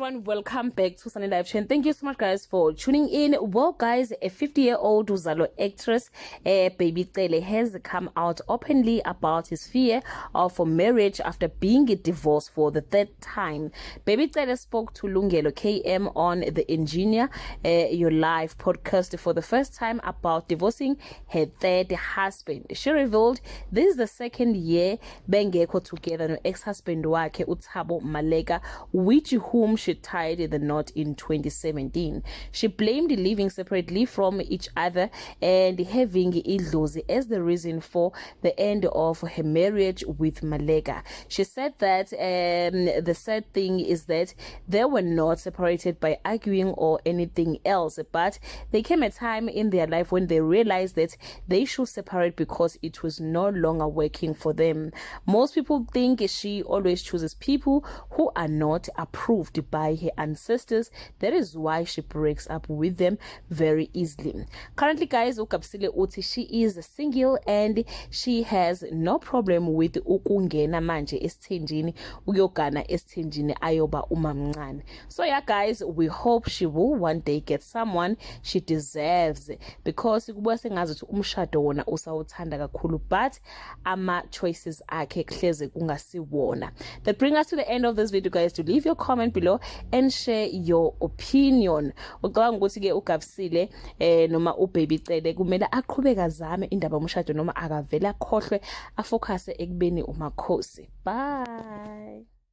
everyone, welcome back to Sunny Live Chain. Thank you so much guys for tuning in. Well guys, a 50-year-old Uzalo actress, baby Cele, has come out openly about his fear of marriage after being divorced for the third time. Baby Cele spoke to Lungelo KM on the Engineer Your Life podcast for the first time about divorcing her third husband. She revealed this is the second year bengekho together no ex-husband wakhe uThabo Maleka, whom she tied the knot in 2017. She blamed living separately from each other and having idlozi as the reason for the end of her marriage with Maleka. She said that the sad thing is that they were not separated by arguing or anything else, but there came a time in their life when they realized that they should separate because it was no longer working for them. Most people think she always chooses people who are not approved by her ancestors. That is why she breaks up with them very easily. Currently guys, uKabsile uthi she is single and she has no problem with ukungena manje esithenjini ukuyogana esithenjini ayoba umamncane. So yeah guys, we hope she will one day get someone she deserves, because kubuya sengazi umshado wona usawuthanda kakhulu but ama choices akhe hleze kungasiwona. That brings us to the end of this video guys. To leave your comment below and share your opinion. Ucabanga ukuthi ke uGabsile noma uBaby Cele kumele aqhubeka zame indaba yomshado noma akavela khohlwe afocus ekubeni umakhosi. Bye.